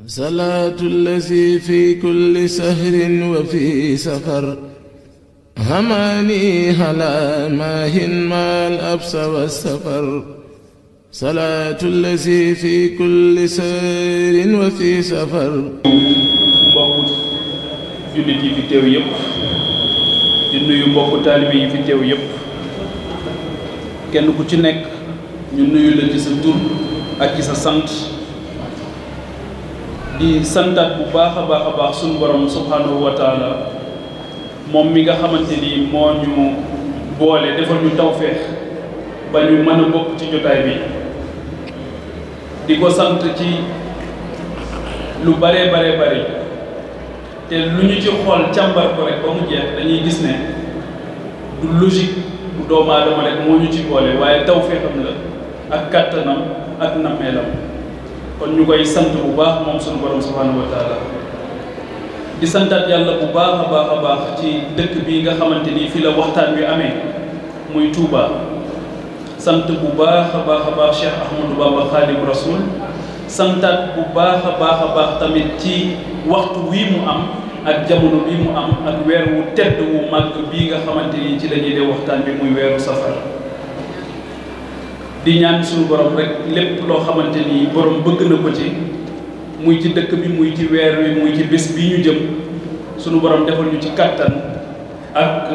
salaatu allazi fi kulli sahrin wa fi safar hamaani ala maahin maal absa wa safar salaatu allazi fi kulli sahrin wa fi safar. mbokku jullit yi fi teew yëpp di nuyu mbokku taalibe yi fi teew yëpp kenn ku ci nekk ñu nuyu la ci sa tur ak ci sa sant. di santaat bu baax a baax suñu borom subhanahu wa taala moom mi nga xamante ni moo ñu boole defal ñu tawféex ba ñu mën a bokk ci jotaay bi di ko sant ci lu bare te lu ñu ci xool càmbar ko rek ba mu jeex dañuy gis ne du logique bu doomu aadama rek moo ñu ci boole waaye tawféexam la ak kàttanam ak nammeelam kon ñu koy sant bu baax moom suñu borom subhanahu wa taala di santaat yàlla bu baax a baax ci dëkk bi nga xamante ni fi la waxtaan wi amee muy Touba sant bu baax a baax Cheikh Ahmadou Bamba Khadim Rasoul santaat bu baax a baax tamit ci waxtu wii mu am ak jamono bii mu am ak weer wu tedd wu màgg bii nga xamante ni ci la ñuy dee waxtaan bi muy weeru safar di ñaan suñu borom rek lépp loo xamante ni borom bëgg na ko ci muy ci dëkk bi muy ci weer wi muy ci bés bi ñu jëm suñu borom defal ñu ci kàttan ak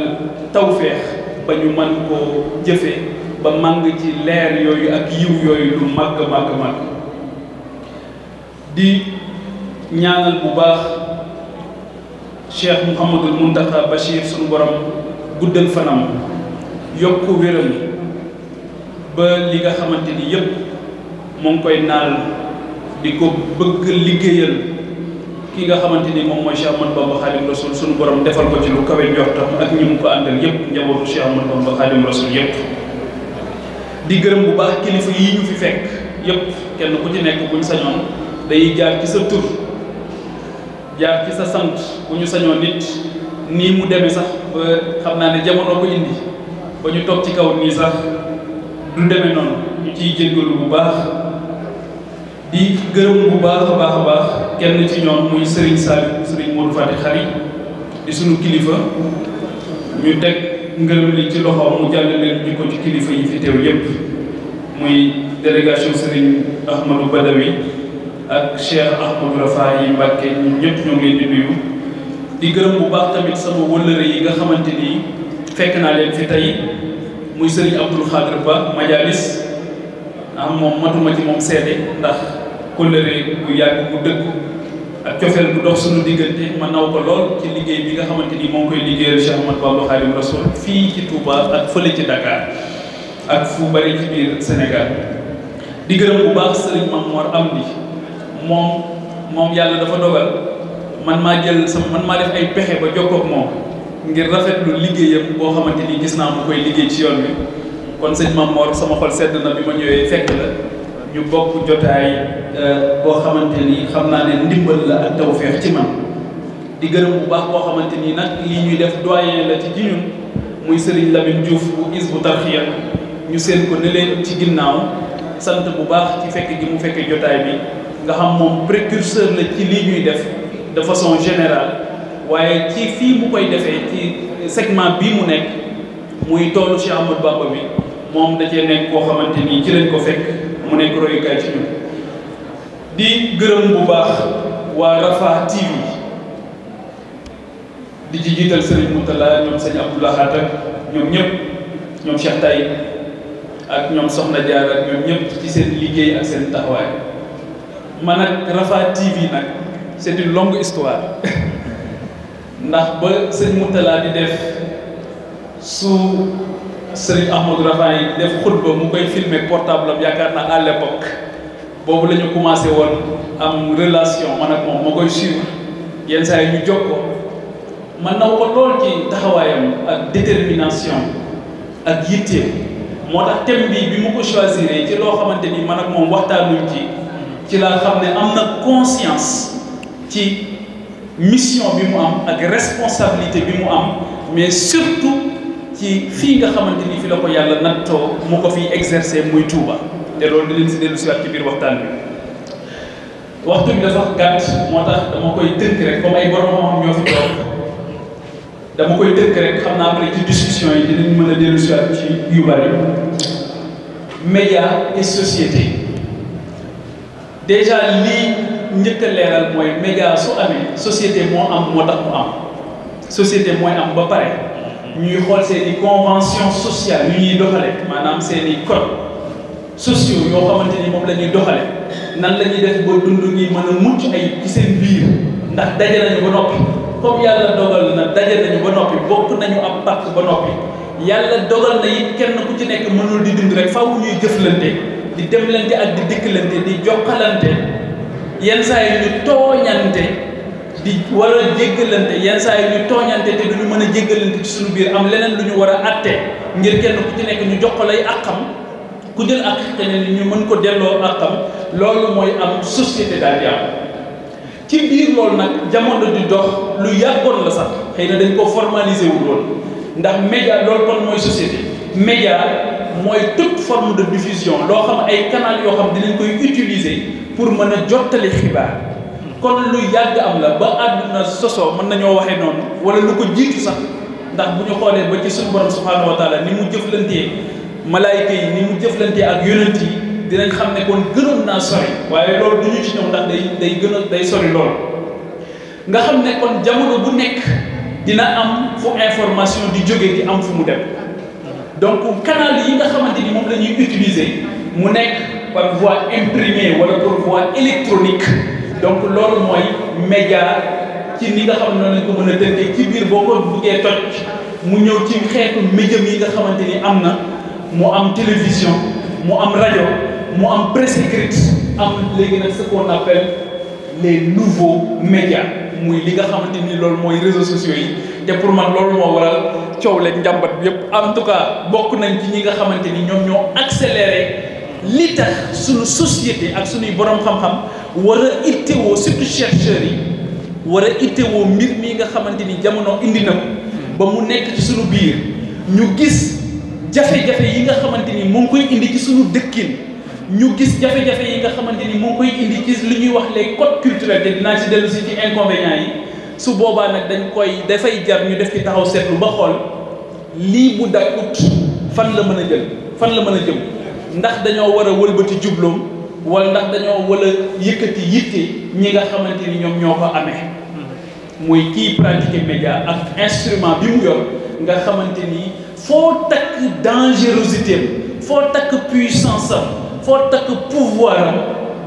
tawféex ba ñu mën koo jëfe ba màng ci leer yooyu ak yiw yooyu lu màgg di ñaanal bu baax Cheikh Mouhamadul Mountakha Bachir suñu borom guddal fanam yokk wéram ba li nga xamante ni yëpp mu ngi koy naal di ko bëgg liggéeyal ki nga xamante ni moom mooy Cheikh Ahmadou Bamba Khadim Rasoul sunu borom defal ko ci lu kawe njortam ak ñi mu ko àndal yëpp njabootu Cheikh Ahmadou Bamba Khadim Rasoul yëpp. di gërëm bu baax kilifa yi ñu fi fekk yëpp kenn ku ci nekk bu ñu sañoon day jaar ci sa tur jaar ci sa sant bu ñu sañoon nit nii mu demee sax ba xam naa ne jamono ko indi ba ñu toog ci kaw nii sax. du demee noonu ñu ciy jéggalu bu baax di gërëm bu baax a baax kenn ci ñoom muy Serigne Saliou Serigne Modou Fati Khari di sunu kilifa ñu teg ngërëm li ci loxoom mu jàll leen ñu ko ci kilifa yi fi teew yépp muy délégation Serigne Ahmadou Badawi ak Cheikh Ahmadou Rafahi Mbacké ñun ñëpp ñoo ngi leen di nuyu di gërëm bu baax tamit sama wëllëre yi nga xamante ni fekk naa leen fi tey muy Serigne Abdoul Khadr Ba Majalis moom matuma ci moom seede ndax kóllëre bu yàgg bu dëgg ak cofeel bu dox suñu diggante ma naw ko lool ci liggéey bi nga xamante ni moo ngi koy liggéeyal Cheikh Ahmadou Bamba Khadim Rasoul fii ci Touba ak fële ci Dakar ak fu bari ci biir Sénégal di gërëm bu baax Serigne Mamour Amdi moom yàlla dafa dogal man maa def ay pexe ba jokkoog moom ngir rafetlu liggéeyam boo xamante ni gis naa mu koy liggéey ci yoon wi kon sëñ Mamor sama xol sedd na bi ma ñëwee fekk la ñu bokk jotaay boo xamante ni xam naa ne ndimbal la ak tawfeex ci man di gërëm bu baax boo xamante ni nag lii ñuy def doyen la ci ñun muy Serigne Lamine Diouf bu Hizbut Tarqiyyah ñu seen ko ne leen ci ginnaaw sant bu baax ci fekk gi mu fekkee jotaay bi nga xam moom précurseur la ci lii ñuy def de façon générale waaye ci fii mu koy defee ci segment bii mu nekk muy toolu Cheikh Ahmadou Bamba bi moom da cee nekk koo xamante ni ci lañ ko fekk mu nekk royukaay ci ñun di gërëm bu baax waa Rafah TV di ci jiital Serigne Moutala ñoom sëñ Abdoulahat ak ñoom ñëpp ñoom Cheikh Taye ak ñoom Soxna Diar ak ñoom ñëpp ci seen liggéey ak seen taxawaay man ak Rafah TV nag c'est une longue histoire ndax ba sëñ Moutala di def su sëriñ Ahmadou Rafahi def xutba mu koy filmer portable am yaakaar naa à l'époque boobu la ñu commencé woon am relation man ak moom moo koy suivre yenn saa yi ñu jokkoo man naw ko lool ci taxawaayam ak détermination ak yitte moo tax thème bi mu ko choisir ci loo xamante ni man ak moom waxtaanuñ ci laa xam ne am na conscience ci mission bi mu am ak responsabilité bi mu am mais surtout ci fii nga xamante ni fi la ko yàlla nattoo mu ko fiy exercer muy Touba te loolu di leen si dellu si waat ci biir waxtaan bi waxtu bi dafa gàtt moo tax dama koy tënk rek comme ay borom xam-xam ñoo fi toog dama koy tënk rek xam naa après ci discussion yi dinañ mën a dellu si waat ci yu bari. média et société déjà lii njëkk a leeral mooy média su amee société moo am moo tax mu am société mooy am ba pare ñuy xool seeni convention sociale yu ñuy doxale maanaam seeni code sociaux yoo xamante ni moom la ñuy doxale nan la ñuy def ba dund gi mën a mucc ay ci seen biir ndax daje nañu ba noppi comme yàlla dogal na daje nañu ba noppi bokk nañu am pàcc ba noppi yàlla dogal na it kenn ku ci nekk mënul di dund rek faaw ñuy jëflante di demlante ak di dikkalante di jokkalante yenn saa yi ñu tooñante di war a jéggalante yenn saa yi ñu tooñante te duñu mën a jéggalante ci suñu biir am leneen lu ñu war a àtte ngir kenn ku ci nekk ñu jox ko lay àqam ku jël ak keneen ñu mën ko delloo àqam loolu mooy am société daal di am ci biir loolu nag jamono di dox lu yàggoon la sax xëy na dañ ko formaliser wul woon ndax média loolu kon mooy société média mooy toute forme de diffusion loo xam ay canal yoo xam dinañ koy utiliser pour mën a jottali xibaar kon lu yàgg am la ba àdduna sosoo mën nañoo waxee noonu wala lu ko jiitu sax ndax bu ñu xoolee ba ci suñu borom subhanahu wa taala ni mu jëflantee malaayika yi ni mu jëflantee ak yonent yi dinañ xam ne kon gënoon naa sori waaye loolu du ñu ci ñëw ndax day sori loolu nga xam ne kon jamono bu nekk dina am fu information di jóge di am fu mu dem donc canal yi nga xamante ni moom la ñuy utiliser mu nekk par voie imprimée wala par voie électronique donc loolu mooy média ci ni nga xam ne noonu lañ ko mën a tënkee ci biir boo ko buggee toj mu ñëw ci xeetu médium yi nga xamante ni am na mu am télévision mu am rajo mu am presse écrite am léegi nag ce qu'on appelle les nouveaux médias muy li nga xamante ni loolu mooy réseaux sociaux yi te pour man loolu moo waral coow leeg njàmbat bi yëpp en tout cas bokk nañ ci ñi nga xamante ni ñoom ñoo accéléré li tax suñu société ak suñuy borom xam-xam war a ittewoo surtout chercheurs yi war a ittewoo mbir mi nga xamante ni jamono indi na ko ba mu nekk ci suñu biir ñu gis jafe-jafe yi nga xamante ni mu ngi koy indi ci suñu dëkkin ñu gis jafe-jafe yi nga xamante ni mu ngi koy indi ci li ñuy wax les codes culturels te dinaa ci dellu si ci inconvénients yi su boobaa nag dafay jar ñu def ci taxaw seetlu ba xool lii bu dakut fan la mën a jëm ndax dañoo war a wëlbati jubloom wala ndax dañoo war a yëkkati yitte ñi nga xamante ni ñoom ñoo ko amee muy kii pratiquer média ak instrument bi mu yor nga xamante ni foo takk dangerosité am foo takk puissance am foo takk pouvoir am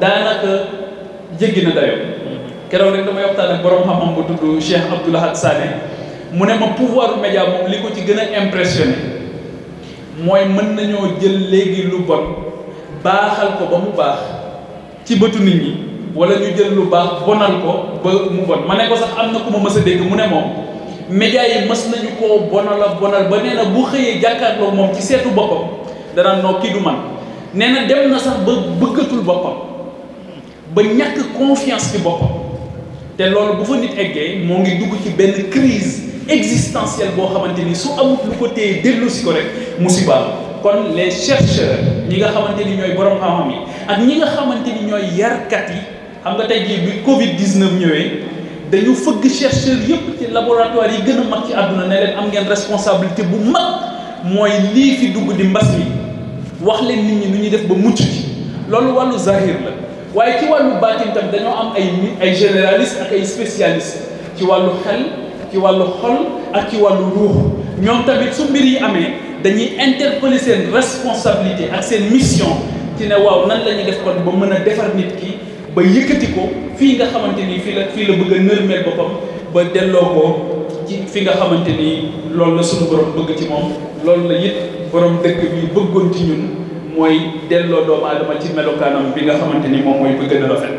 daanaka jéggi na dayoo keroog rek damay waxtaan ak borom xam-xam bu tudd Cheikh Abdoulaye Sané mu ne ma pouvoir média moom li ko ci gën a impressionné mooy mën nañoo jël léegi lu bon baaxal ko ba mu baax ci bëtu nit ñi wala ñu jël lu baax bonal ko ba mu bon ma ne ko sax am na ku ma mës a dégg mu ne moom média yi mës nañu koo bonal ba nee na bu xëyee jàkkaarloo moom ci seetu boppam danaan noo kii du man nee na dem na sax ba bëggatul boppam ba ñàkk confiance ci boppam te loolu bu fa nit eggee moo ngi dugg ci benn crise existentielle boo xamante ni su amut lu ko téye dellu si ko rek musiba kon les chercheurs ñi nga xamante ni ñooy borom xam-xam yi ak ñi nga xamante ni ñooy yarkat yi xam nga tey jii bi Covid 19 ñëwee dañu fëgg chercheurs yëpp ci laboratoire yi gën a mag ci àdduna ne leen am ngeen responsabilité bu mag mooy lii fi dugg di mbas mi wax leen nit ñi nu ñuy def ba mucc ci loolu wàllu zahir la waaye ci wàllu baatin tam dañoo am ay généralistes ak ay spécialistes ci wàllu xel ci wàllu xol ak ci wàllu ruux ñoom tamit su mbir yi amee dañuy interpeller seen responsabilité ak seen mission ci ne waaw nan la ñuy def kon ba mën a defar nit ki ba yëkkati ko fii nga xamante ni fii la bëgg a nërmeel boppam ba delloo ko ci fi nga xamante ni loolu la suñu borom bëgg ci moom loolu la it borom dëkk bi bëggoon ci ñun mooy delloo doomu aadama ci melokaanam bi nga xamante ni moom mooy bëgg na rafet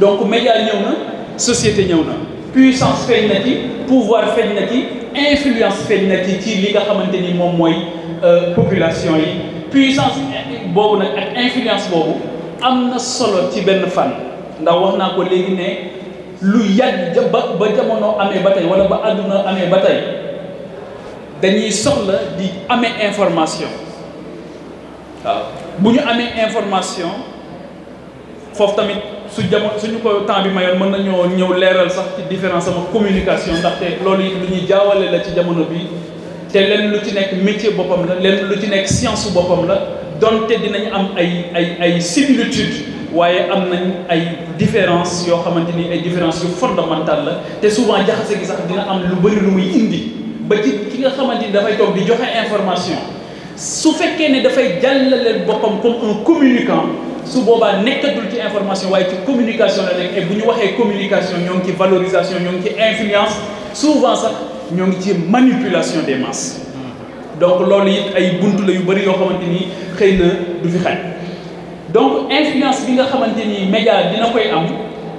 donc média ñëw na société ñëw na puissance feeñ na ci pouvoir feeñ na ci influence feeñ na ci li nga xamante ni moom mooy population yi puissance boobu nag ak influence boobu am na solo ci benn fan ndax wax naa ko léegi ne lu yàgg ba jamono amee ba tey wala ba àdduna amee ba tey dañuy soxla di amee information waaw bu ñu amee information foofu tamit suñu ko temps bi mayoon mën nañoo ñëw leeral sax ci différence sama communication ndaxte loolu it lu ñuy jaawale la ci jamono bi te lenn lu ci nekk métier boppam la lenn lu ci nekk science boppam la donte dinañ am ay similitudes waaye am nañ ay différences yoo xamante ni ay différences yu fondamentales la te souvent jaxase gi sax dina am lu bëri lu muy indi ba ci ki nga xamante ni dafay toog di joxe information su fekkee ne dafay jàllale boppam comme un communicant su boobaa nekkatul ci information waaye ci communication la nekk et bu ñu waxee communication ñoo ngi ci valorisation ñoo ngi ci influence souvent sax ñoo ngi ci manipulation des masses donc loolu it ay buntu la yu bëri yoo xamante ni xëy na du fi xaj donc influence bi nga xamante ni média dina koy am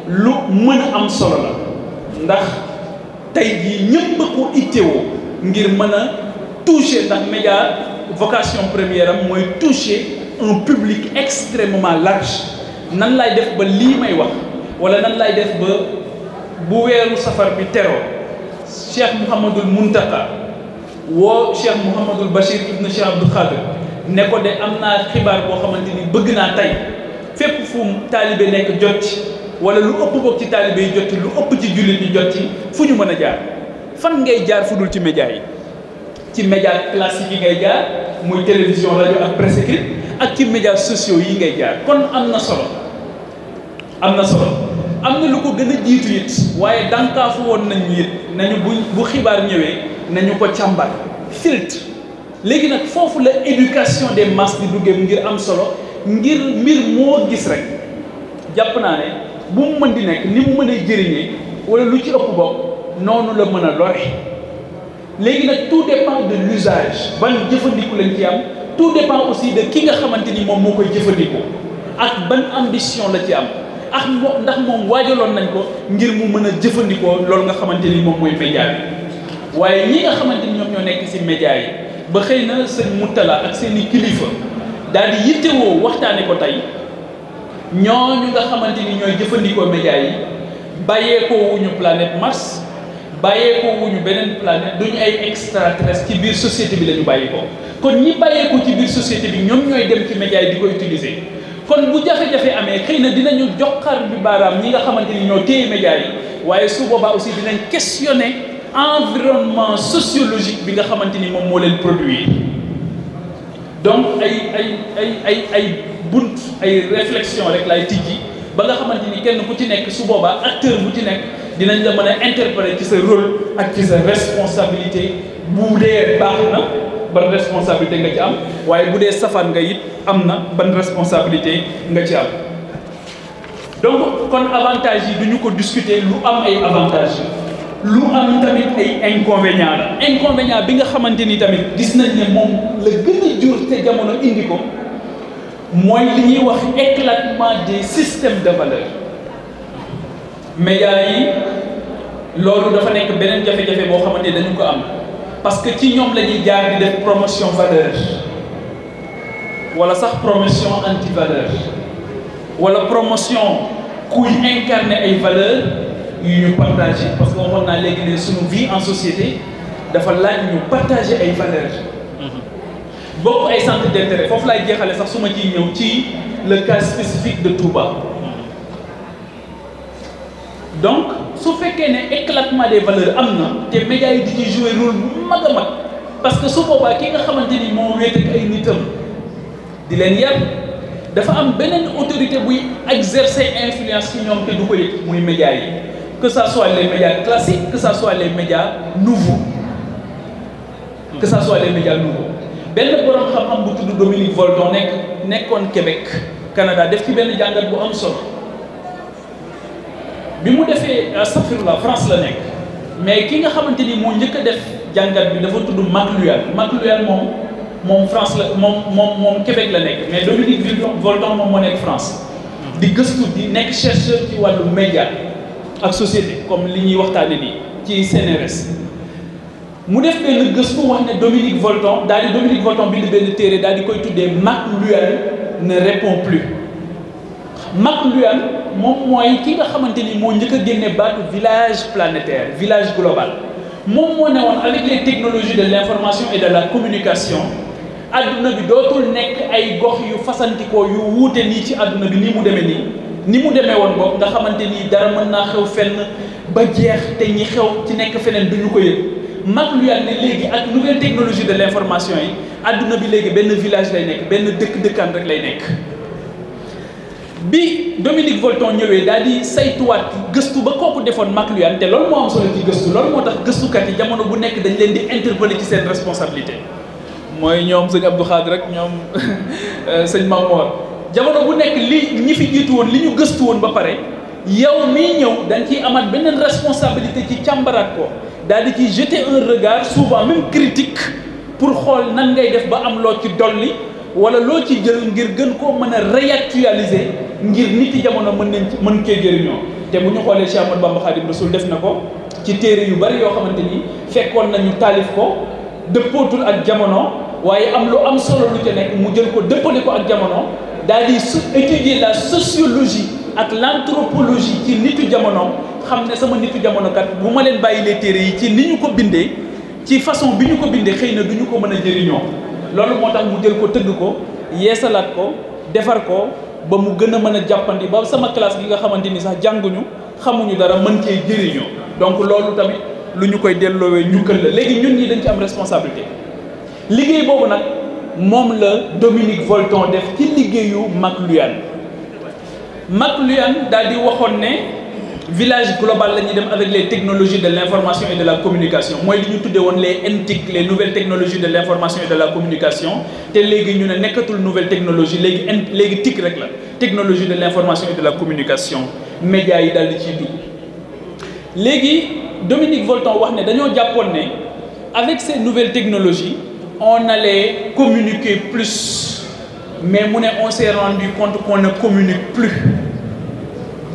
lu mën a am solo la ndax tey jii ñëpp ko ittewoo ngir mën a toucher ndax média vocation première am mooy toucher un public extrêmement large nan lay def ba lii may wax wala nan lay def ba bu weeru safar bi teroo Cheikh Mouhamadul Muntaka woo Cheikh Mouhamadul Bachir ibn Cheikh Abdou Khadir ne ko de am naa xibaar boo xamante ni bëgg naa tey fépp fu taalibe nekk jot ci wala lu ëpp boog ci taalibe yi jot ci lu ëpp ci jullit ñi jot ci fu ñu mën a jaar fan ngay jaar fu dul ci média yi ci média classique yi ngay jaar muy télévision rajo ak presse écrite ak ci médias sociaux yi ngay jaar kon am na solo am na lu ko gën a jiitu it waaye dànkaafu woon nañu it nañu bu xibaar ñëwee nañu ko càmbar filtre léegi nag foofu la éducation des masses di duggee ngir am solo ngir mbir moo gis rek jàpp naa ne bu mu mën di nekk ni mu mën a jëriñee wala lu ci ëpp bopp noonu la mën a lore léegi nag tout dépend de l'usage ban jëfandiku lañ ci am tout dépend aussi de ki nga xamante ni moom moo koy jëfandikoo ak ban ambition la ci am ak ndax moom waajaloon nañ ko ngir mu mën a jëfandikoo loolu nga xamante ni moom mooy média bi waaye ñi nga xamante ni ñoom ñoo nekk ci média yi ba xëy na seen Moutala ak seen i kilifa daal di yittewoo waxtaane ko tey ñooñu nga xamante ni ñooy jëfandikoo média yi bàyyeekoo wuñu planète Mars bàyyeekoo wuñu beneen planète duñu ay extraterrestres ci biir société bi la ñu bàyyeekoo kon ñi bàyyeekoo ci biir société bi ñoom ñooy dem ci média yi di ko utiliser kon bu jafe-jafe amee xëy na dinañu joxar bi baaraam ñi nga xamante ni ñoo téye média yi waaye su boobaa aussi dinañ questionner environnement sociologique bi nga xamante ni moom moo leen produire donc ay bunt ay réflexion rek lay tijji ba nga xamante ni kenn ku ci nekk su boobaa acteur bu ci nekk dinañ la mën a interpréter ci sa rôle ak ci sa responsabilité bu dee baax na ban responsabilité nga ci am waaye bu dee safaan nga it am na ban responsabilité nga ci am donc kon avantage yi duñu ko discuter lu am ay avantage lu am tamit ay inconvénients la inconvénient bi nga xamante ni tamit gis nañ ne moom la gën a jur te jamono indi ko mooy li ñuy wax éclatement des systèmes de valeur médias yi loolu dafa nekk beneen jafe-jafe boo xamante ni dañu ko am parce que ci ñoom la ñuy jaar di def promotion valeur wala sax promotion anti valeur wala promotion kuy incarner ay valeurs yu ñu partagé parce que waxoon naa léegi ne suñu vie en société dafa laaj ñu partager ay valeurs bokk ay centre d'intérêt foofu laay jeexale sax su ma ciy ñëw ci le cas spécifique de Touba donc su fekkee ne éclatement des valeurs am na te médias yi di ci jouer rôle bu mag a mag parce que su boobaa ki nga xamante ni moo wéet ak ay nitam di leen yar dafa am beneen autorité buy exercer influence ci ñoom te du ko yëg muy médias yi que ça soit les médias classiques que ça soit les médias nouveaux benn borom xam-xam bu tudd Dominique Voldon nekkoon Québec Canada def ci benn jàngat bu am solo bi mu defee astafirullah France la nekk mais ki nga xamante ni moo njëkk a def jàngat bi dafa tudd McLuhan moom France la moom Québec la nekk mais Dominique Voldon moom moo nekk France di gëstu di nekk chercheur ci wàllu média ak société comme li ñuy waxtaane nii ci CNRS mu def benn gëstu wax ne Dominique Voldon bind benn téere daal di koy tuddee McLuhan ne répond plus McLuhan moom mooy ki nga xamante ni moo njëkk a génne baatu village planétaire village global moom moo ne woon avec les technologies de l'information et de la communication adduna bi dootul nekk ay gox yu fasantikoo yu wuute nii ci adduna bi ni mu demee nii ni mu demee woon boog nga xamante ni dara mën naa xew fenn ba jeex te ñi xew ci nekk feneen du ñu ko yëg Maclouane ne léegi ak nouvelle technologie de l'information yi adduna bi léegi benn village lay nekk benn dëkk-dëkkaan rek lay nekk. bi Dominique Volton ñëwee daal di saytuwaat gëstu ba kooku defoon Maclouane te loolu moo am solo ci gëstu loolu moo tax gëstukat yi jamono bu nekk dañ leen di interpeller ci seen responsabilité mooy ñoom sëñ Abdou Khadre rek ñoom sëñ Mamour jamono bu nekk li ñi fi jiitu woon li ñu gëstu woon ba pare yow mii ñëw dañ ciy amaat beneen responsabilité ci càmbaraat ko daal di ciy jeter un regard souvent même critique pour xool nan ngay def ba am loo ci dolli wala loo ci jël ngir gën koo mën a réactualiser ngir nit yi jamono mën cee jëriñoo te bu ñu xoolee Cheikh Ahmadou Bamba Khadim Rassoul def na ko ci téere yu bari yoo xamante ni fekkoon nañu taalif ko dëppootul ak jamono waaye am lu am solo lu ca nekk mu jël ko dëppale ko ak jamono daal di étudier la sociologie ak l'anthropologie ci nitu jamono xam ne sama nitu jamono kat bu ma leen bàyyilee téere yi ci ni ñu ko bindee ci façon bi ñu ko bindee xëy na du ñu ko mën a jëriñoo loolu moo tax mu jël ko tëgg ko yeesalaat ko defar ko ba mu gën a mën a jàppandi ba sama classe gi nga xamante ni sax jànguñu xamuñu dara mën cee jëriñoo donc loolu tamit lu ñu koy delloowee njukkal la léegi ñun ñi dañ ci am responsabilité liggéey boobu nag moom la Dominique Volton def ci liggéeyu Maclouane daal di waxoon ne village global la ñuy dem avec les technologies de l'information et de la communication mooy li ñu tuddee woon les NTIC les nouvelles technologies de l'information et de la communication te léegi ñu ne nekkatul nouvelle technologie léegi TIC rek la technologie de l'information et de la communication médias yi daal di ciy dugg léegi Dominique Volton wax ne dañoo jàppoon ne avec ces nouvelles technologies on allait communiquer plus mais mu ne on s'est rendu compte qu'on ne communique plus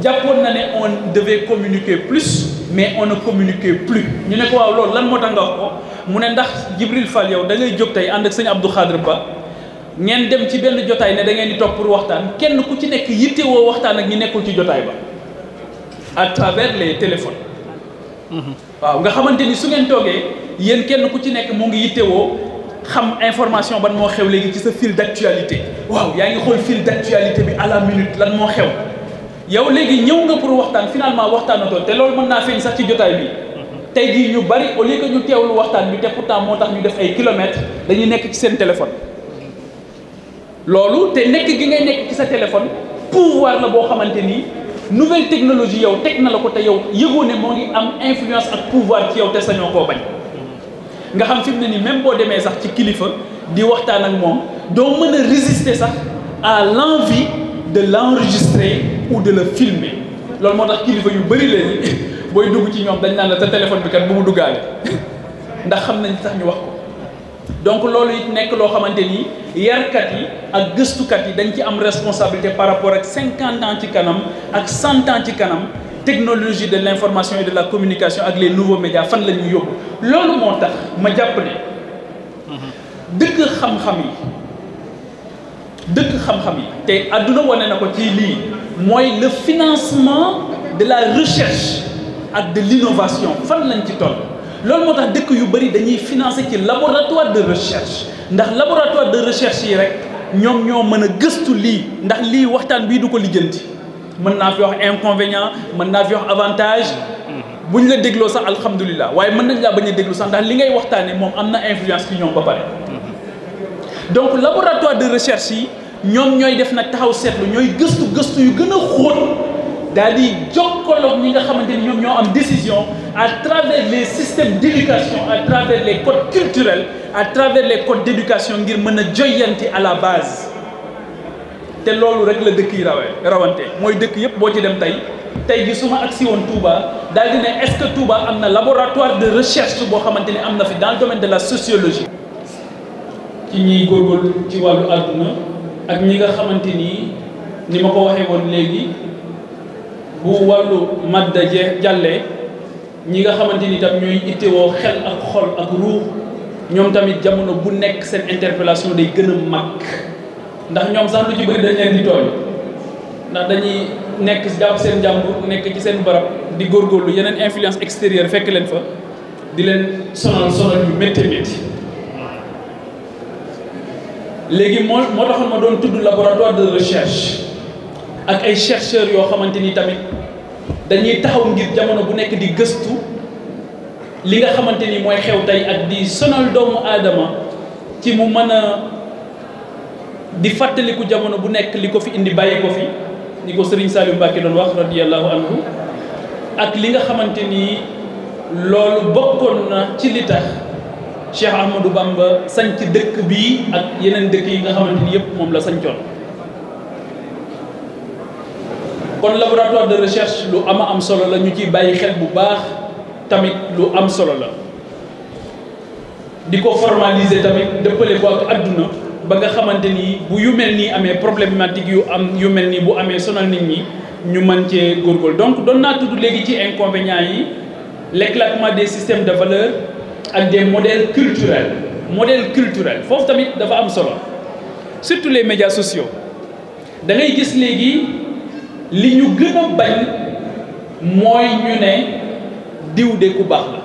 jàppoon na ne on devait communiquer plus mais on ne communiquait plus ñu ne ko waaw loolu lan moo tax nga wax ko mu ne ndax Djibril Fall yow da ngay jóg tey ànd ak sëñ Abdou Khadre Ba ngeen dem ci benn jotaay ne da ngeen di toog pour waxtaan kenn ku ci nekk yittewoo waxtaan ak ñi nekkul ci jotaay ba à travers les téléphones waaw nga xamante ni su ngeen toogee yéen kenn ku ci nekk mu ngi yittewoo xam information ban moo xew léegi ci sa fil d'actualité waaw yaa ngi xool fil d'actualité bi à la minute lan moo xew yow léegi ñëw nga pour waxtaan finalement waxtaanatoo te loolu mën naa feeñ sax ci jotaay bi tey jii ñu bari au lieu que ñu teewlu waxtaan bi te pourtant moo tax ñu def ay kilomètres dañuy nekk ci seen téléphone loolu te nekk gi ngay nekk ci sa téléphone pouvoir la boo xamante ni nouvelle technologie yow teg na la ko te yow yëgoo ne moo ngi am influence ak pouvoir ci yow te sañoo koo bañ nga xam fi mu ne nii même boo demee sax ci kilifa di waxtaan ak moom doo mën a résister sax à l'envie de l'enregistrer ou de le filmer loolu moo tax kilifa yu bari léegi booy dugg ci ñoom dañ naan la sa téléphone bi kat bu mu duggaale ndax xam nañ sax ñu wax ko donc loolu it nekk loo xamante ni yarkat yi ak gëstukat yi dañ ci am responsabilité par rapport ak 50 ans ci kanam ak 100 ans ci kanam technologie de l'information et de la communication ak les nouveaux médias fan la ñuy yóbbu loolu moo tax ma jàpp ne dëkk xam-xam yi te àdduna wane na ko ci lii mooy le financement de la recherche ak de l'innovation fan lañ ci toll loolu moo tax dëkk yu bari dañuy financer ci laboratoire de recherche ndax laboratoire de recherche yi rek ñoom ñoo mën a gëstu lii ndax lii waxtaan bii du ko lijjanti mën naa fi wax inconvénient mën naa fi wax avantage buñ la dégloo sax alhamdulilah waaye mën nañ laa bañ a déglu sax ndax li ngay waxtaane moom am na influence ci ñoom ba pare donc laboratoire de recherche yi ñoom ñooy def nag taxaw seetlu ñooy gëstu yu gën a xóot daal di jokkaloog ñi nga xamante ni ñoom ñoo am décision à travers les systèmes d'éducation à travers les codes culturels à travers les codes d'éducation ngir mën a joyanti à la base te loolu rek la dëkk yi rawante mooy dëkk yépp boo ci dem tey ji su ma agsi woon Touba daal di ne est-ce que Touba am na laboratoire de recherche boo xamante ni am na fi dans le domaine de la sociologie ci ñiy góorgóorlu ci wàllu àdduna ak ñi nga xamante ni ma ko waxee woon léegi bu wàllu madda jàllee ñi nga xamante ni tam ñooy ittewoo xel ak xol ak ruux ñoom tamit jamono bu nekk seen interpellation day gën a mag ndax ñoom sax lu ci bëri dañ leen di tooñ ndax dañuy nekk jàpp seen jàmbur nekk ci seen barab di góorgóorlu yeneen influence extérieure fekk leen fa di leen sonal yu métti léegi moo taxoon ma doon tudd laboratoire de recherche ak ay chercheurs yoo xamante ni tamit dañuy taxaw ngir jamono bu nekk di gëstu li nga xamante ni mooy xew tey ak di sonal doomu aadama ci mu mën a di fàttaliku jamono bu nekk li ko fi indi bàyyi ko fi ni ko Serigne Saliou Mbacké doon wax radiyallahu anhu ak li nga xamante ni loolu bokkoon na ci li tax Cheikh Ahmadou Bamba sanc dëkk bii ak yeneen dëkk yi nga xamante ni yëpp moom la sancoon. kon laboratoire de recherche lu am solo la ñu ciy bàyyi xel bu baax tamit lu am solo la di ko formaliser tamit dëppale ko ak adduna ba nga xamante ni bu yu mel nii amee problématique yu mel nii bu amee sonal nit ñi ñu mën cee góorgóorlu donc doon naa tudd léegi ci inconvénients yi l'éclatement des systèmes de valeurs ak des modèles culturels foofu tamit dafa am solo surtout les médias sociaux da ngay gis léegi li ñu gën a bañ mooy ñu ne diw de ku baax la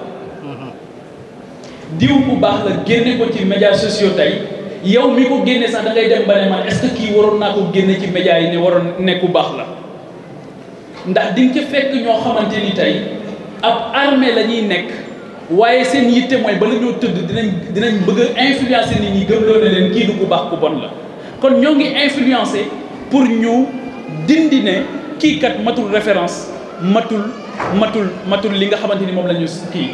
diw ku baax la génne ko ci médias sociaux tey yow mi ko génne sax da ngay dem ba ne man est-ce que kii waroon naa ko génne ci médias yi ne waroon ne ku baax la ndax di nga ci fekk ñoo xamante ni tey ab armée la ñuy nekk waaye seen yitte mooy bala ñoo tëdd dinañ bëgg a influencer nit ñi gëm loo ne leen kii du ku baax ku bon la kon ñoo ngi influencer pour ñu dindi ne kii kat matul référence matul li nga xamante ni moom la ñu kii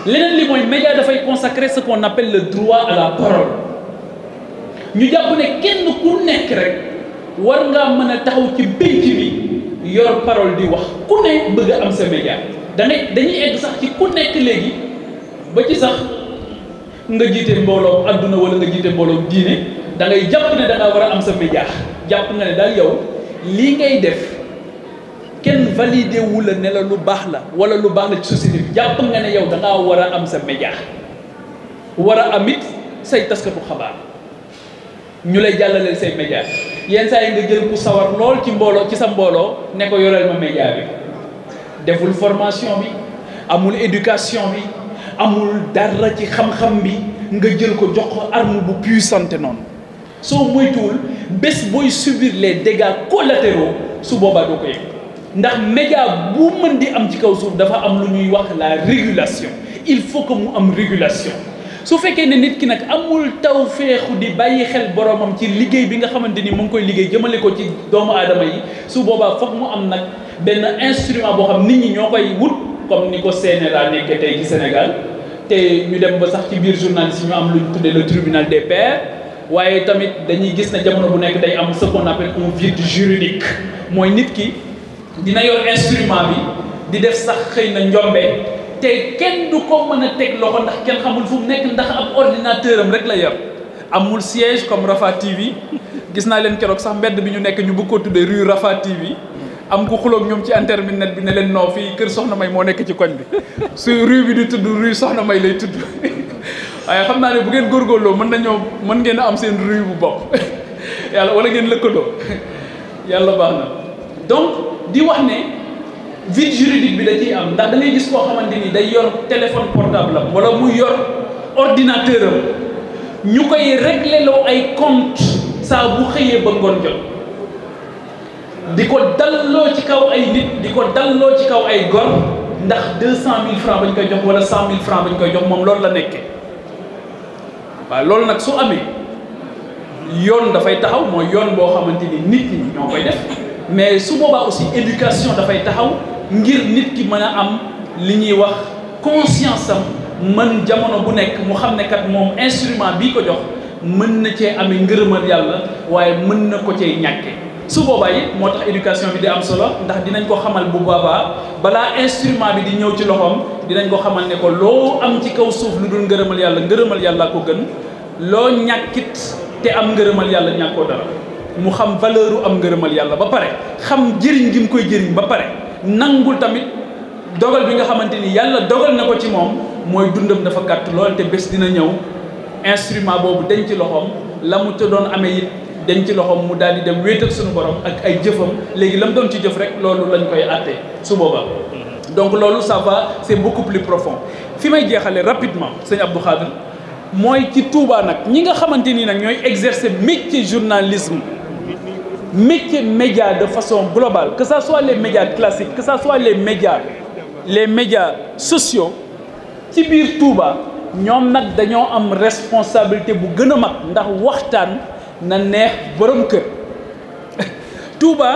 leneen li mooy média dafay consacrer ce qu'on appelle le droit à la parole ñu jàpp ne kenn ku nekk rek war ngaa mën a taxaw ci pénc bi yor parole di wax ku ne bëgg a am sa média dañuy egg sax ci ku nekk léegi ba ci sax nga jiite mbooloo adduna wala nga jiite mbooloo diine da ngay jàpp ne da ngaa war a am sa média jàpp nga ne daal yow lii ngay def kenn validé wu la ne la lu baax la wala lu baax la ci société bi jàpp nga ne yow da ngaa war a am sa média war a am it say taskatu xabaar ñu lay jàllaleel say média yenn saa yi nga jël ku sawar lool ci sa mbooloo ne ko yoreel ma média bi deful formation bi amul éducation bi amul dara ci xam-xam bi nga jël ko jox ko arme bu puissante noonu soo moytuwul bés booy subir les dégâts collatéraux su boobaa doo ko yëg ndax média bu mën di am ci kaw suuf dafa am lu ñuy wax la régulation il faut que mu am régulation su fekkee ne nit ki nag amul taw feexu di bàyyi xel boromam ci liggéey bi nga xamante ni mu ngi koy liggéey jëmale ko ci doomu aadama yi su boobaa foog mu am nag benn instrument boo xam nit ñi ñoo koy wut comme ni ko CNRA nekkee tey ci Sénégal te ñu dem ba sax ci biir journaliste ñu am lu ñu tuddee le tribunal des pairs waaye tamit dañuy gis ne jamono bu nekk day am ce qu'on appelle un vide juridique mooy nit ki dina yor instrument bi di def sax xëy na njombe te kenn du ko mën a teg loxo ndax kenn xamul fu mu nekk ndax ab ordinateur am rek la yor amul siège comme Rafa TV gis naa leen keroog sax mbedd bi ñu nekk ñu bëgg ko tuddee rue Rafa TV am ku xuloog ñoom ci internet bi ne leen noo fii kër Soxna May moo nekk ci koñ bi su rue bi di tudd rue Soxna May lay tudd waaye xam naa ne bu ngeen góorgóorloo mën ngeen a am seen rue bu bopp yàlla wala ngeen lëkkaloo yàlla baax na donc di wax ne vide juridique bi da ciy am ndax da ngay gis koo xamante ni day yor téléphone portable am wala muy yor ordinateur am ñu koy régler loo ay compte saa bu xëyee ba ngoon jot di ko dalloo ci kaw ay nit di ko dalloo ci kaw ay gor ndax 200 000 francs bañ koy jox wala 100 000 francs bañ koy jox moom loolu la nekkee waaw loolu nag su amee yoon dafay taxaw mooy yoon boo xamante ni nit ñi ñoo koy def mais su boobaa aussi éducation dafay taxaw ngir nit ki mën a am li ñuy wax conscience am mën jamono bu nekk mu xam ne kat moom instrument bii ko jox mën na cee amee ngërëmal yàlla waaye mën na ko cee ñàkke su boobaa it moo tax éducation bi di am solo ndax dinañ ko xamal bu boobaa balaa instrument bi di ñëw ci loxoom dinañ ko xamal ne ko loo am ci kaw suuf lu dul ngërëmal yàlla ko gën loo ñàkkit te am ngërëmal yàlla ñàkkoo dara mu xam valeur am ngërëmal yàlla ba pare xam jëriñ gi mu koy jëriñ ba pare nangul tamit dogal bi nga xamante ni yàlla dogal na ko ci moom mooy dundam dafa gàtt lool te bés dina ñëw instrument boobu dañ ci loxoom la mu te doon amee it dañ ci loxoom mu daal di dem wéet ak suñu borom ak ay jëfam léegi la mu doon ci jëf rek loolu lañ koy àttee su boobaa donc loolu ça va c'est beaucoup plus profond fi may jeexale rapidement sëñ Abdou Khadre mooy ci Touba nag ñi nga xamante nii nag ñooy exercer métier journalisme métier média de façon globale, que ce soit les médias classiques, que ce soit les médias sociaux, ci biir Touba ñoom nag dañoo am responsabilité bu gën a mag ndax waxtaan na neex borom kër Touba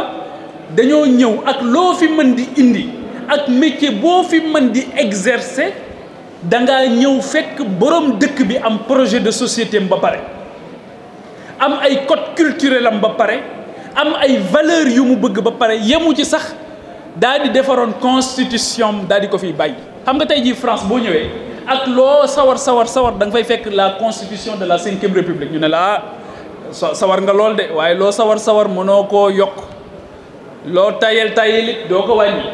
dañoo ñëw ak loo fi mën di indi ak métier boo fi mën di exercer da ngaa ñëw fekk borom dëkk bi am projet de société ba pare am ay code culturel am ba pare am ay valeurs yu mu bëgg ba pare yemu ci sax daal di defaroon constitution daal di ko fiy bàyyi. xam nga tey jii France boo ñëwee ak loo sawar da nga fay fekk la constitution de la 5e république ñu ne la sawar nga lool de waaye loo sawar mënoo koo yokk loo tayel it doo ko wàññi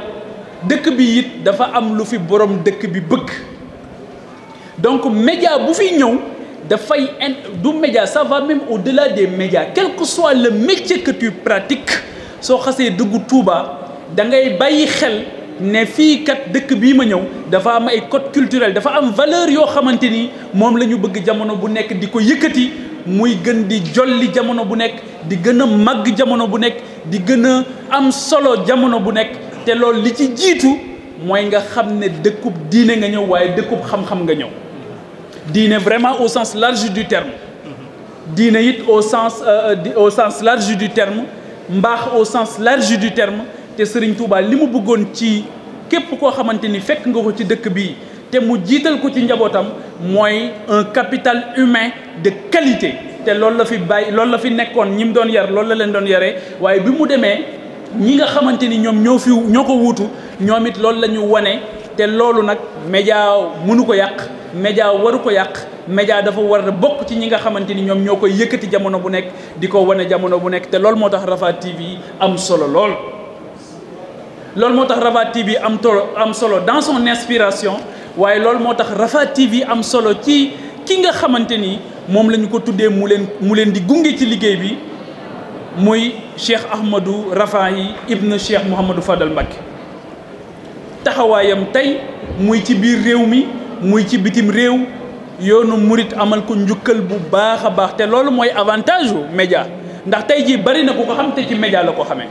dëkk bi it dafa am lu fi borom dëkk bi bëgg donc média bu fi ñëw dafay du média, ça va même au-delà des médias. Quel que soit le métier que tu pratiques, soo xasee dugg Touba da ngay bàyyi xel ne fii kat dëkk bii ma ñëw dafa am ay code culturel dafa am valeur yoo xamante ni moom la ñu bëgg jamono bu nekk di ko yëkkati muy gën di jolli jamono bu nekk di gën a màgg jamono bu nekk di gën a am solo jamono bu nekk te loolu li ci jiitu mooy nga xam ne dëkkub diine nga ñëw waaye dëkkub xam-xam nga ñëw. Diine vraiment au sens large du terme diine it au sens large du terme mbaax au sens large du terme te Serigne Touba li mu bëggoon ci képp koo xamante ni fekk nga ko ci dëkk bi te mu jiital ko ci njabootam mooy un capital humain de qualité te loolu la fi bàyyi loolu la fi nekkoon ñi mu doon yar loolu la leen doon yaree waaye bi mu demee ñi nga xamante ni ñoom ñoo ko wuutu ñoom it loolu la ñu wane te loolu nag média mënu ko yàq média waru ko yàq média dafa war a bokk ci ñi nga xamante ni ñoom ñoo koy yëkkati jamono bu nekk di ko wane jamono bu nekk te loolu moo tax Rafah TV am solo lool. loolu moo tax Rafah TV am solo dans son inspiration waaye loolu moo tax Rafah TV am solo ci ki nga xamante ni moom la ñu ko tuddee mu leen di gunge ci liggéey bi muy Cheikh Ahmadou Rafahi ibn Cheikh Mouhamadou Fadal Mbacké taxawaayam tey muy ci biir réew mi muy ci bitim réew yoonu murit amal ko njukkal bu baax a baax te loolu mooy avantage wu média ndax tey jii bari na ku ko xam te ci média la ko xamee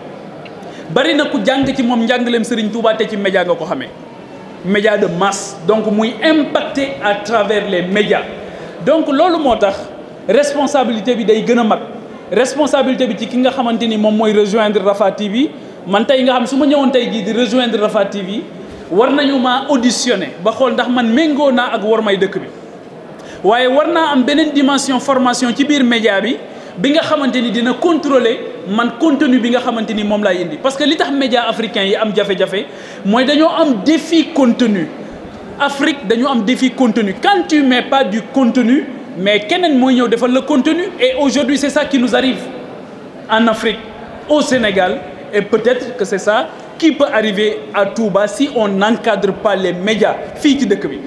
bari na ku jàng ci moom njàngaleem Serigne Touba te ci média nga ko xamee média de masse donc muy impacté à travers les médias donc loolu moo tax responsabilité bi day gën a mag responsabilité bi ci ki nga xamante ni moom mooy rejoindre Rafah TV man tey nga xam su ma ñëwoon tey jii di rejoindre Rafah TV war nañu maa auditionné ba xool ndax man méngoo naa ak war may dëkk bi waaye war naa am beneen dimension formation ci biir média bi nga xamante ni dina contrôler man contenu bi nga xamante ni moom laay indi parce que li tax média africain yi am jafe-jafe mooy dañoo am défi contenu Afrique dañoo am défi contenu quand tu mets pas du contenu mais keneen mooy ñëw defal le contenu et aujourd'hui c'est ça qui nous arrive en Afrique au Sénégal et peut-être que c'est ça qui peut arriver à Touba si on n'encadre pas les médias fii ci dëkk bi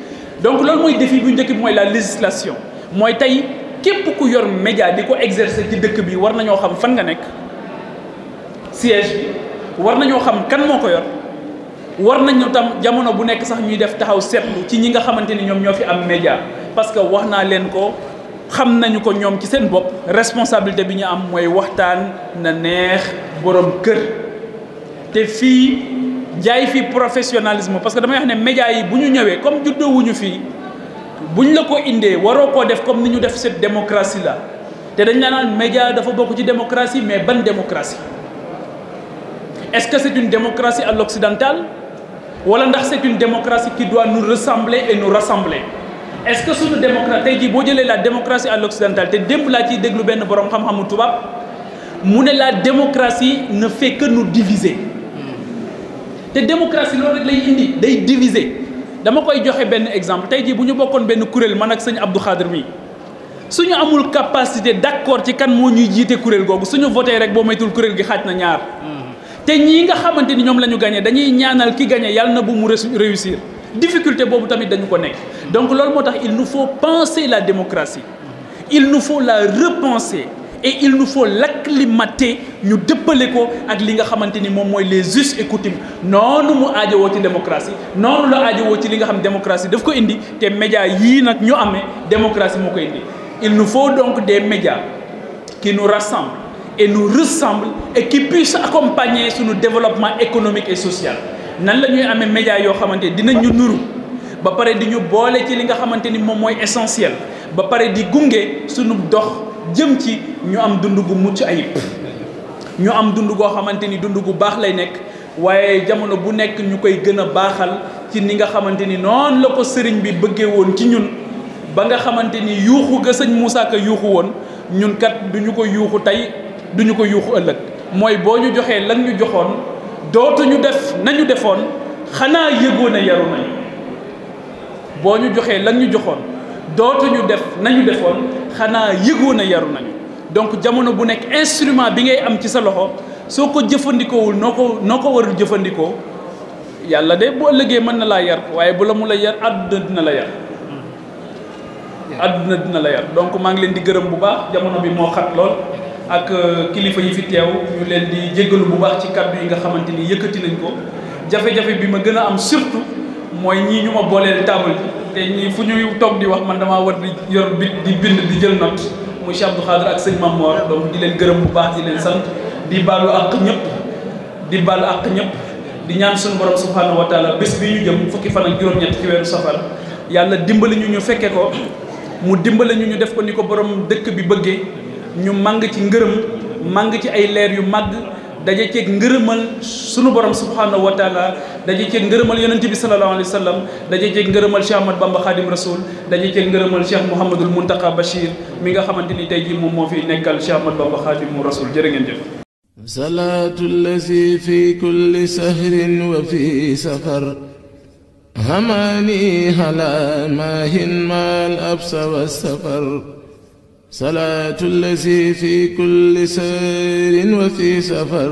donc loolu mooy défi bu njëkk bi mooy la législation mooy tey képp ku yor média di ko exercer ci dëkk bi war nañoo xam fan nga nekk siège bi war nañoo xam kan moo ko yor war nañu tam jamono bu nekk sax ñuy def taxaw seetlu ci ñi nga xamante ni ñoom ñoo fi am média parce que wax naa leen ko xam nañu ko ñoom ci seen bopp responsabilité bi ñu am mooy waxtaan na neex borom kër te fii jaay fii professionnalisme parce que damay wax ne média yi bu ñu ñëwee comme juddoowuñu fii buñ la ko indee waroo koo def comme ni ñu def cette démocratie là te dañ la naan média dafa bokk ci démocratie mais ban démocratie est-ce que c'est une démocratie à l'occidentale wala ndax c'est une démocratie qui doit nous ressembler et nous rassembler est-ce que suñu démocratie tey jii boo jëlee la démocratie à l'occidentale te démb laa ciy déglu benn borom xam-xamu tubaab mu ne la démocratie ne fait que nous diviser te démocratie loolu rek lay indi day diviser dama koy joxe benn exemple tey jii bu ñu bokkoon benn kuréel man ak sëñ Abdou Khadir mi suñu amul capacité d'accord ci kan moo ñuy jiite kuréel googu suñu voté rek boo moytul kuréel gi xaaj na ñaar te ñii nga xamante ni ñoom la ñu gagné dañuy ñaanal ki gagné yàlla na bu mu réussir difficulté boobu tamit dañu ko nekk donc loolu moo tax il nous faut penser la démocratie il nous faut la repenser et il nous faut l'acclimater ñu dëppale ko ak li nga xamante ni moom mooy les us et coutumes noonu mu aajowoo ci démocratie noonu la aajowoo ci li nga xam démocratie daf ko indi te médias yii nag ñu amee démocratie moo ko indi il nous faut donc des médias qui nous rassemblent et nous ressemble et qui puisse accompagner suñu développement économique et social. nan la ñuy amee média yoo xamante dinañ ñu nuru ba pare di ñu boole ci li nga xamante ni moom mooy essentiel ba pare di gunge suñu dox jëm ci ñu am dund gu mucc ayib ñu am dund goo xamante ni dund gu baax lay nekk waaye jamono bu nekk ñu koy gën a baaxal ci ni nga xamante ni noonu la ko sëriñ bi bëggee woon ci ñun ba nga xamante ni yuuxu ga sëñ Moussa Ka yuuxu woon ñun kat du ñu ko yuuxu tey du ñu ko yuuxu ëllëg mooy boo ñu joxee lan ñu joxoon dootuñu def nañu defoon xanaa yëgoon a yaru nañu boo ñu joxee lan ñu joxoon dootuñu def nañu defoon xanaa yëgoon a yaru nañu donc jamono bu nekk instrument bi ngay am ci sa loxo soo ko jëfandikoowul noo ko warul jëfandikoo yàlla de bu ëllëgee mën na laa yar waaye bu la mu la yar àdduna dina la yar àdduna dina la yar donc maa ngi leen di gërëm bu baax jamono bi moo xat lool ak kilifa yi fi teew ñu leen di jéggalu bu baax ci kàddu yi nga xamante ni yëkkati nañ ko jafe-jafe bi ma gën a am surtout mooy ñii ñu ma booleel table te ñii fu ñuy toog di wax man damaa war di yor bi di bind di jël note muy Cheikh Abdou Khadre ak sëñ Mame Mor donc di leen gërëm bu baax di leen sant di baalu àq ñëpp di baalu àq ñëpp di ñaan suñu borom subhanahu wa taala bés bi ñu jëm fukki fan ak juróom-ñett ci weeru safar yàlla dimbali ñu fekke ko mu dimbali ñu def ko ni ko borom dëkk bi bëggee ñu màng ci ngërëm màng ci ay leer yu màgg daje ceeg ngërëmal sunu borom subhanahu wa taala daje ceeg ngërëmal yonente bi sallallahu alayhi wa sallam daje ceeg ngërëmal Cheikh Ahmad Bamba Khadim Rasoul daje ceeg ngërëmal Cheikh Mouhamadul Muntaka Bachir mi nga xamante ni tey jii moom moo fi nekkal Cheikh Ahmad Bamba Khadim Rasoul jërë ngeen jëf. salaatu allazi fi kulli sahrin wa fi safar hamani ala maahin maal absa wa safar salaatu allazi fi kulli sahrin wa fi safar